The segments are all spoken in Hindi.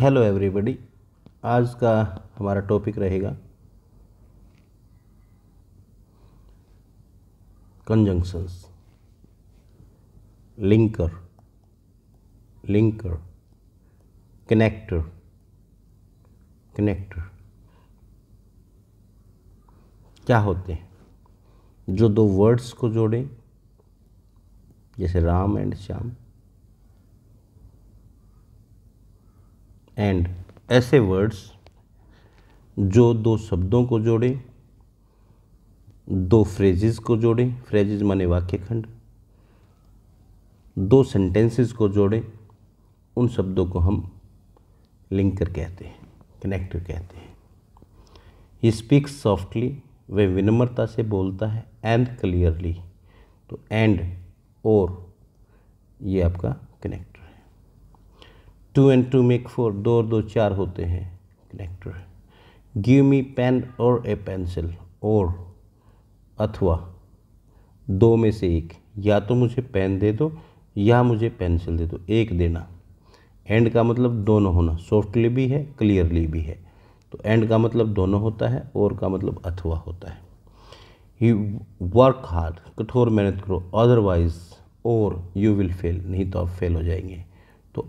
Hello everybody. आज का हमारा टॉपिक रहेगा कंजंक्शंस, लिंकर, कनेक्टर। क्या होते हैं? जो दो वर्ड्स को जोड़ें, जैसे राम एंड श्याम, एंड ऐसे वर्ड्स जो दो शब्दों को जोड़ें, दो फ्रेजेस को जोड़ें, फ्रेजेस माने वाक्य खंड, दो सेंटेंसेस को जोड़ें, उन शब्दों को हम लिंकर कहते हैं, कनेक्टर कहते हैं। ही स्पीक्स सॉफ्टली, वह विनम्रता से बोलता है, एंड क्लियरली, तो एंड और ये आपका कनेक्टर है। 2 and 2 make 4, 2 और 2 4 होते हैं, कनेक्टर है। गिव मी पेन और ए पेंसिल, और अथवा दो में से एक, या तो मुझे पेन दे दो या मुझे पेंसिल दे दो, एक देना। एंड का मतलब दोनों होना, सॉफ्टली भी है, क्लियरली भी है, तो एंड का मतलब दोनों होता है, और का मतलब अथवा होता है। ही वर्क हार्ड, कठोर मेहनत करो, अदरवाइज, और यू विल फेल, नहीं तो आप फेल हो जाएंगे, तो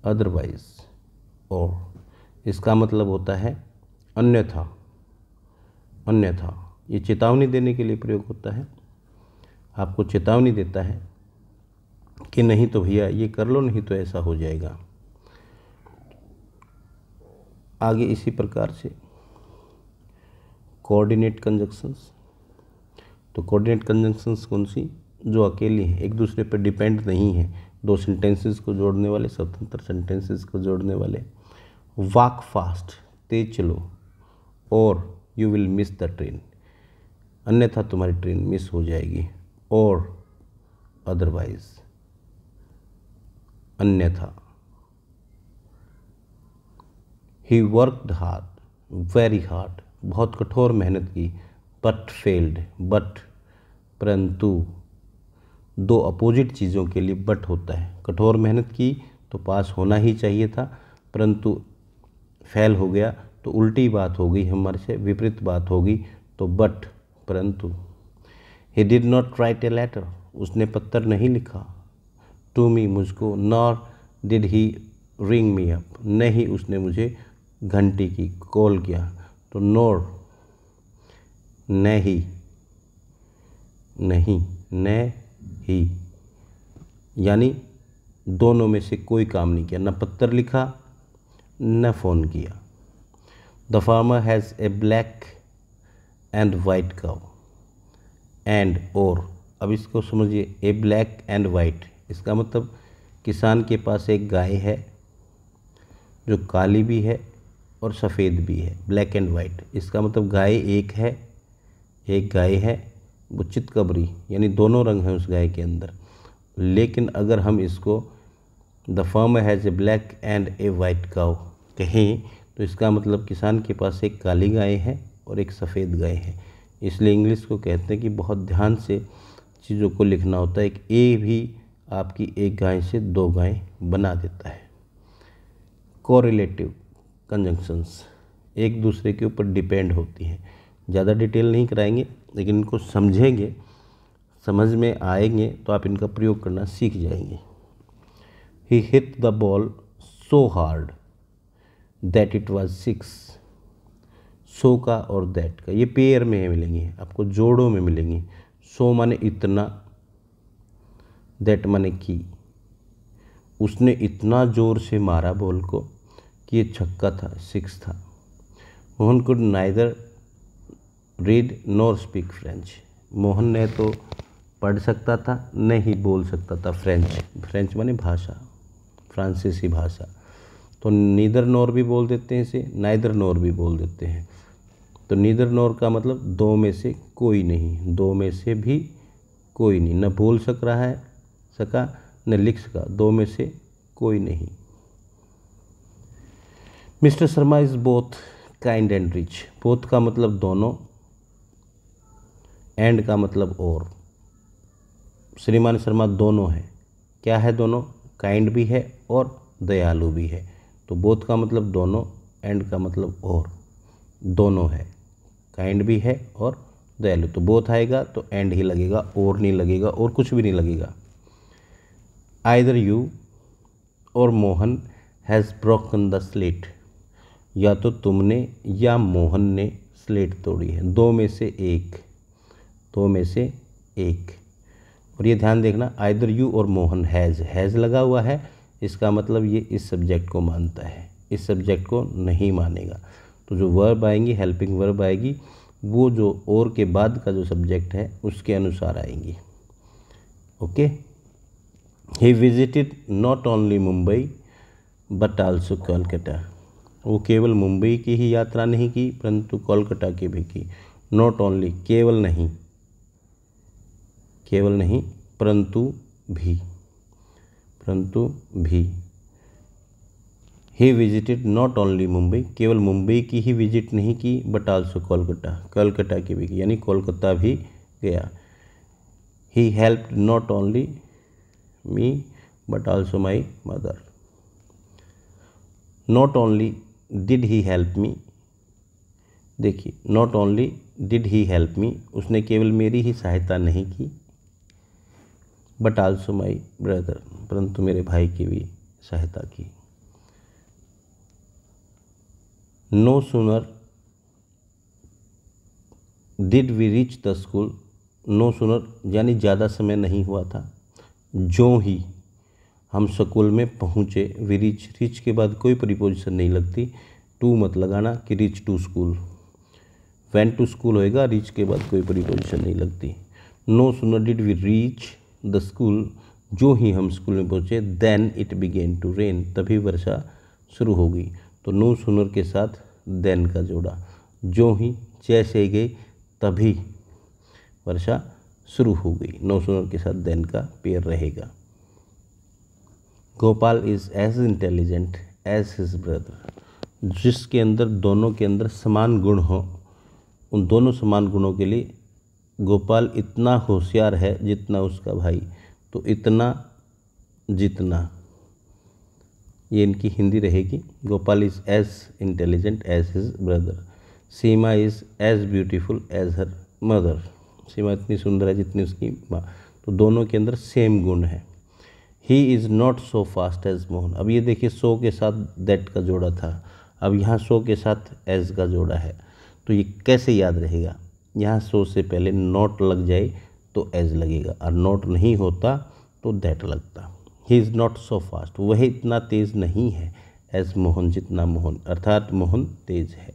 अदरवाइज और इसका मतलब होता है अन्यथा। ये चेतावनी देने के लिए प्रयोग होता है, आपको चेतावनी देता है कि नहीं तो भैया ये कर लो, नहीं तो ऐसा हो जाएगा। आगे इसी प्रकार से कोऑर्डिनेट कंजंक्शंस। तो कोऑर्डिनेट कंजंक्शंस कौन सी? जो अकेली हैं, एक दूसरे पर डिपेंड नहीं है, दो सेंटेंसेस को जोड़ने वाले, स्वतंत्र सेंटेंसेस को जोड़ने वाले। वॉक फास्ट, तेज चलो, और you will miss the train, अन्यथा तुम्हारी ट्रेन मिस हो जाएगी, और अदरवाइज, अन्यथा। ही वर्कड हार्ड, वेरी हार्ड, बहुत कठोर मेहनत की, बट फेल्ड, परंतु, दो अपोजिट चीज़ों के लिए बट होता है। कठोर मेहनत की तो पास होना ही चाहिए था, परंतु फेल हो गया तो उल्टी बात हो गई, हमारे से विपरीत बात होगी, तो बट, परंतु। He did not write a letter, उसने पत्र नहीं लिखा, टू मी, मुझको, nor did he ring me up, नहीं उसने मुझे घंटी की, कॉल किया, तो नॉर, नहीं, यानी दोनों में से कोई काम नहीं किया, न पत्र लिखा न फ़ोन किया। The farmer has a black and white cow, and, और, अब इसको समझिए, ए ब्लैक एंड वाइट, इसका मतलब किसान के पास एक गाय है जो काली भी है और सफ़ेद भी है, ब्लैक एंड वाइट, इसका मतलब गाय एक गाय है, वो चितकबरी, यानी दोनों रंग हैं उस गाय के अंदर। लेकिन अगर हम इसको the farmer has a black and A white cow कहें, तो इसका मतलब किसान के पास एक काली गाय है और एक सफ़ेद गाय है। इसलिए इंग्लिश को कहते हैं कि बहुत ध्यान से चीज़ों को लिखना होता है। एक ए भी आपकी एक गाय से दो गाय बना देता है। कोरिलेटिव कंजंक्शंस एक दूसरे के ऊपर डिपेंड होती हैं। ज़्यादा डिटेल नहीं कराएंगे, लेकिन इनको समझेंगे, समझ में आएंगे तो आप इनका प्रयोग करना सीख जाएंगे। He hit the ball so hard that it was 6, so का और दैट का ये पेयर में मिलेंगे, आपको जोड़ों में मिलेंगे। सो माने इतना, दैट माने की, उसने इतना ज़ोर से मारा बॉल को कि ये छक्का था, 6 था। Mohan could neither read nor speak French, Mohan ने तो पढ़ सकता था नहीं बोल सकता था फ्रेंच माने भाषा, फ्रांसीसी भाषा। तो नीदर नॉर भी बोल देते हैं इसे, नाइदर नॉर भी बोल देते हैं। तो नीदर नॉर का मतलब दो में से कोई नहीं, दो में से भी कोई नहीं, न बोल सका न लिख सका, दो में से कोई नहीं। Mister Sharma is both kind and rich, both का मतलब दोनों, एंड का मतलब और। श्रीमान शर्मा दोनों है, क्या है दोनों? काइंड भी है और दयालु भी है। तो बोथ का मतलब दोनों, एंड का मतलब और, दोनों है, काइंड भी है और दयालु। तो बोथ आएगा तो एंड ही लगेगा, और नहीं लगेगा, और कुछ भी नहीं लगेगा। आइदर यू और Mohan has broken the slate, या तो तुमने या मोहन ने स्लेट तोड़ी है। दो में से एक, दो में से एक। और ये ध्यान देखना, आइदर यू और मोहन, हैज़ लगा हुआ है, इसका मतलब ये इस सब्जेक्ट को मानता है, इस सब्जेक्ट को नहीं मानेगा। तो जो वर्ब आएंगी, हेल्पिंग वर्ब आएगी, वो जो और के बाद का जो सब्जेक्ट है उसके अनुसार आएंगी। Okay. He visited not only Mumbai but also Kolkata, वो केवल मुंबई की ही यात्रा नहीं की परंतु कोलकाता की भी की। नॉट ओनली, केवल नहीं, केवल नहीं, परंतु भी, परंतु भी। He visited not only Mumbai, केवल मुंबई की ही विजिट नहीं की बट आल्सो कोलकाता, कोलकाता की भी की, यानी कोलकाता भी गया। He helped not only me but also my mother. Not only did he help me, देखिए not only did he help me, उसने केवल मेरी ही सहायता नहीं की, बट आल्सो माई ब्रदर, परंतु मेरे भाई की भी सहायता की। No sooner did we reach the school, no sooner यानी ज़्यादा समय नहीं हुआ था, जो ही हम स्कूल में पहुँचे। वी रीच, रीच के बाद कोई प्रीपोजिशन नहीं लगती, टू मत लगाना कि reach to school, went to school होएगा, रीच के बाद कोई प्रीपोजिशन नहीं लगती। No sooner did we reach the school, जो ही हम स्कूल में पहुँचे, then it began to rain, तभी वर्षा शुरू हो गई। तो नो सूनर के साथ देन का जोड़ा, जो ही, जैसे गई, तभी वर्षा शुरू हो गई। नो सूनर के साथ देन का पेयर रहेगा। Gopal is as intelligent as his brother, जिसके अंदर, दोनों के अंदर समान गुण हो, उन दोनों समान गुणों के लिए गोपाल इतना होशियार है जितना उसका भाई। तो इतना, जितना, ये इनकी हिंदी रहेगी। Gopal is as intelligent as his brother. Seema is as beautiful as her mother, Seema इतनी सुंदर है जितनी उसकी माँ। तो दोनों के अंदर सेम गुण है। He is not so fast as Mohan, अब ये देखिए सो के साथ दैट का जोड़ा था, अब यहाँ सो के साथ एज का जोड़ा है। तो ये कैसे याद रहेगा, यहाँ सो से पहले नॉट लग जाए तो एज लगेगा, और नॉट नहीं होता तो दैट लगता। ही इज़ नॉट सो फास्ट, वह इतना तेज़ नहीं है एज मोहन, जितना मोहन, अर्थात मोहन तेज़ है।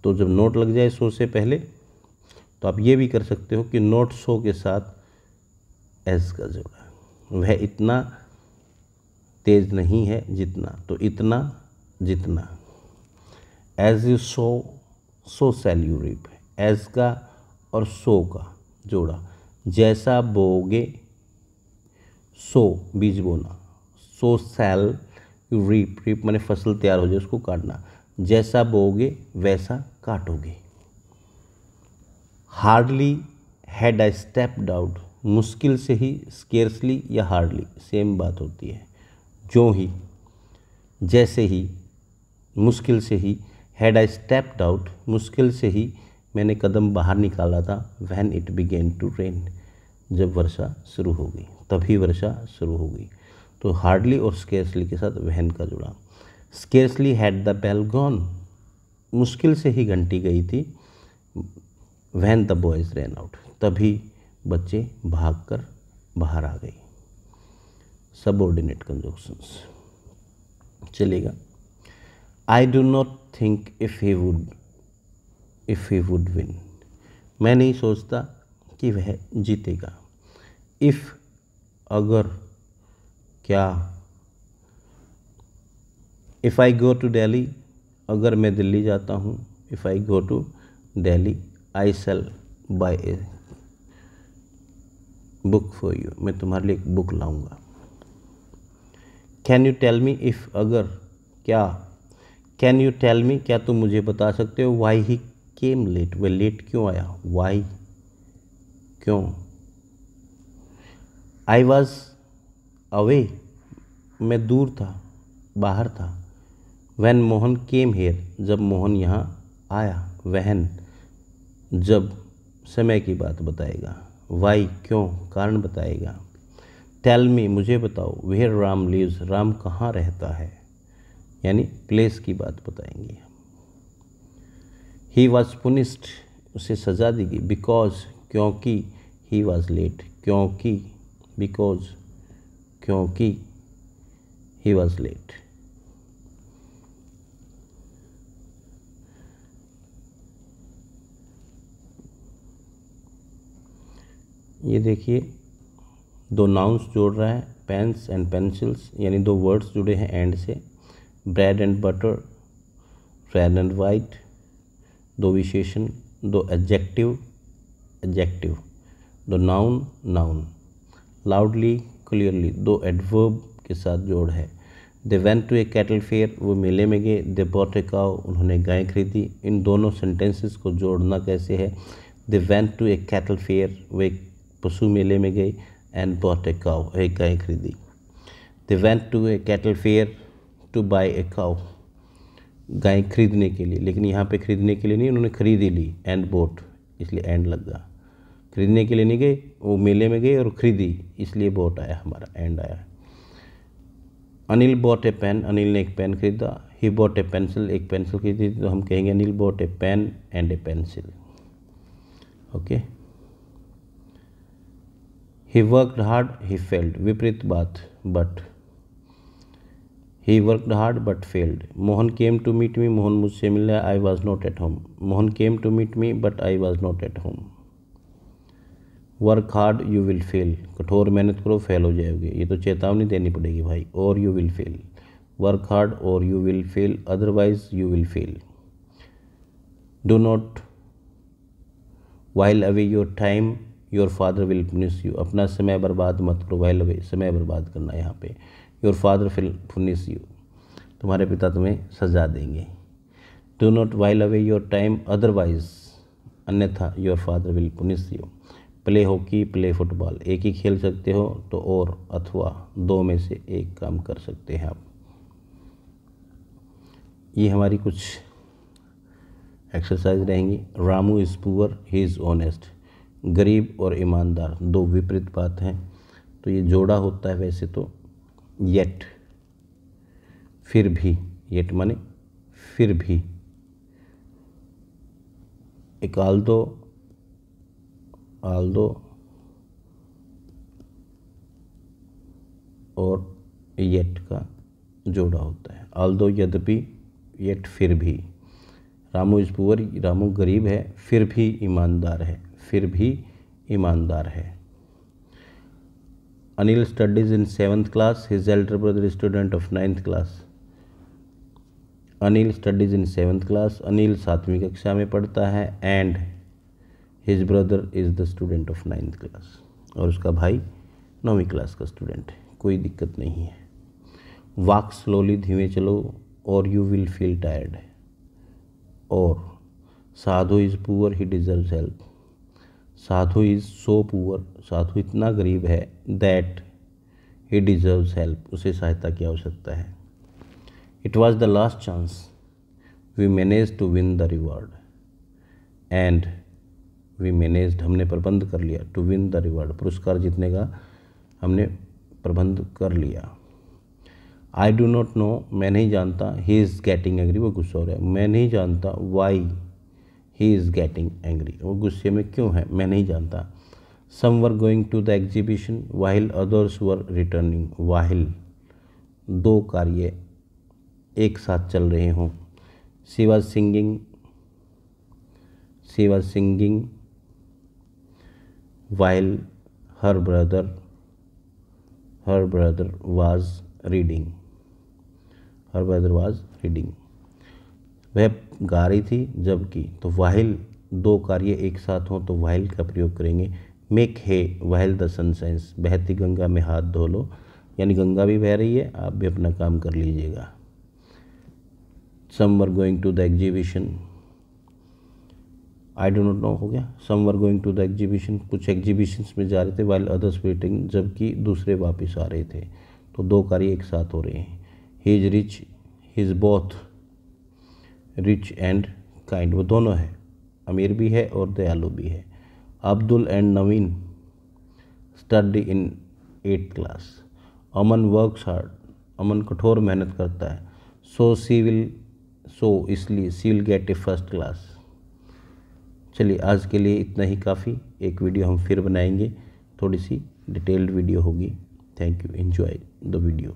तो जब नोट लग जाए सो से पहले, तो आप ये भी कर सकते हो कि नॉट सो के साथ एज का जोड़ा, वह इतना तेज नहीं है जितना, तो इतना, जितना। As you sow so shall you reap, as का और सो का जोड़ा, जैसा बोगे सो, बीज बोना, सो शैल यू रीप, रीप माने फसल तैयार हो जाए उसको काटना, जैसा बोगे वैसा काटोगे। Hardly had I stepped out, मुश्किल से ही, स्केर्सली या हार्डली सेम बात होती है। जो ही, जैसे ही, मुश्किल से ही, हैड आई स्टेप्ड आउट, मुश्किल से ही मैंने कदम बाहर निकाला था। When it began to rain, जब वर्षा शुरू हो गई, तभी वर्षा शुरू हो गई। तो हार्डली और स्केर्सली के साथ व्हेन का जुड़ा। Scarcely had the bell gone, मुश्किल से ही घंटी गई थी। When the boys ran out, तभी बच्चे भागकर बाहर आ गए। सबऑर्डिनेट कंजंक्शंस चलेगा। I do not think if he would win, मैं नहीं सोचता कि वह जीतेगा। इफ़, अगर, क्या। If I go to Delhi, अगर मैं दिल्ली जाता हूँ। If I go to Delhi I shall buy a book for you, मैं तुम्हारे लिए एक बुक लाऊंगा। Can you tell me if, अगर, क्या। कैन यू टेल मी, क्या तुम मुझे बता सकते हो। वाई ही केम लेट, वह लेट क्यों आया। वाई, क्यों। आई वॉज अवे, मैं दूर था। बाहर था। व्हेन मोहन केम हेयर, जब मोहन यहाँ आया। व्हेन, जब समय की बात बताएगा। वाई, क्यों, कारण बताएगा। टेल मी, मुझे बताओ। वेयर राम लिव्स, राम कहाँ रहता है, यानी प्लेस की बात बताएंगे। ही वॉज पुनिस्ड, उसे सज़ा दी गई। बिकॉज, क्योंकि। ही वॉज लेट, क्योंकि। बिकॉज, क्योंकि ही वॉज लेट। ये देखिए दो नाउन्स जोड़ रहा है, पेन्स एंड पेंसिल्स, यानी दो वर्ड्स जुड़े हैं एंड से। Bread and butter, red and white, दो विशेषण, दो एडजेक्टिव, एडजेक्टिव, दो नाउन, नाउन। लाउडली, क्लियरली, दो एडवर्ब के साथ जोड़ है। They went to a cattle fair, वो मेले में गए। दे बॉट ए काउ, उन्होंने गाय खरीदी। इन दोनों सेंटेंसेस को जोड़ना कैसे है। They went to a cattle fair, वो एक पशु मेले में गए। एंड बॉट ए काउ, एक गाय खरीदी। They went to a cattle fair to buy a cow, गाय खरीदने के लिए, लेकिन यहाँ पे खरीदने के लिए नहीं, उन्होंने खरीद ही ली। एंड बोट, इसलिए एंड लग गया। खरीदने के लिए नहीं गए, वो मेले में गए और खरीदी, इसलिए बोट आया, हमारा एंड आया। Anil bought a pen, Anil ने एक पेन खरीदा। ही बॉट ए पेंसिल, एक पेंसिल खरीदी, तो हम कहेंगे Anil bought a pen and a pencil. Okay. He worked hard, he failed, विपरीत बात, but. He worked hard but failed. Mohan came to meet me, Mohan मुझसे मिला। I was not at home, Mohan came to meet me but I was not at home. Work hard you will fail, कठोर मेहनत करो फेल हो जाओगे, ये तो चेतावनी देनी पड़ेगी भाई। और you will fail, work hard और you will fail, otherwise you will fail. Do not while away your time, your father will punish you, अपना समय बर्बाद मत करो। वाइल अवे, समय बर्बाद करना है यहाँ पे। Your father will punish you, तुम्हारे पिता तुम्हें सजा देंगे। Do not while away your time, otherwise, अन्यथा, your father will punish you. Play hockey, play football, एक ही खेल सकते हो तो और अथवा दो में से एक काम कर सकते हैं आप। ये हमारी कुछ एक्सरसाइज रहेंगी। Ramu is poor, he is honest, गरीब और ईमानदार दो विपरीत बात हैं, तो ये जोड़ा होता है वैसे तो। येट, फिर भी, येट माने फिर भी। एक आल्दो, आल्दो और येट का जोड़ा होता है। आल्दो यद्यपि, येट फिर भी। रामू इज़ पुअर, रामू गरीब है, फिर भी ईमानदार है, फिर भी ईमानदार है। Anil studies in 7th class, his elder brother student of 9th class. Anil studies in 7th class, Anil 7वीं कक्षा में पढ़ता है। And his brother is the student of 9th class, और उसका भाई 9वीं क्लास का स्टूडेंट है, कोई दिक्कत नहीं है। वॉक स्लोली, धीमे चलो, और यू विल फील टायर्ड। और Sadhu is poor, he deserves help, Sadhu is so poor, Sadhu इतना गरीब है। दैट ही डिजर्व्स हेल्प, उसे सहायता की आवश्यकता है। It was the last chance, we manage to win the reward. And we managed, हमने प्रबंध कर लिया। टू विन द रिवॉर्ड, पुरस्कार जीतने का हमने प्रबंध कर लिया। आई डू नॉट नो, मैं नहीं जानता। ही इज़ गेटिंग एंग्री, वो गुस्सा हो रहा है। मैं नहीं जानता। Why he is getting angry, वो गुस्से में क्यों है, मैं नहीं जानता। Some were going to the exhibition while others were returning, while दो कार्य एक साथ चल रहे हों। She was singing, she was singing while her brother was reading, her brother was reading, वह गा रही थी जबकि, तो वाहिल दो कार्य एक साथ हों तो वाहिल का प्रयोग करेंगे। Make hay while the sun shines, बहती गंगा में हाथ धो लो, यानी गंगा भी बह रही है, आप भी अपना काम कर लीजिएगा। Some were going to the exhibition, I do not know हो गया। Some were going to the exhibition, कुछ एग्जीबिशंस में जा रहे थे। वाइल अदर्स वेटिंग, जबकि दूसरे वापस आ रहे थे, तो दो कार्य एक साथ हो रहे हैं। He is rich, he is both rich and kind, वो दोनों है, अमीर भी है और दयालु भी है। Abdul and Naveen study in 8th class. Aman works hard, Aman कठोर मेहनत करता है। इसलिए she will get a first class. चलिए आज के लिए इतना ही काफ़ी। एक वीडियो हम फिर बनाएंगे, थोड़ी सी डिटेल्ड वीडियो होगी। Thank you, enjoy the video.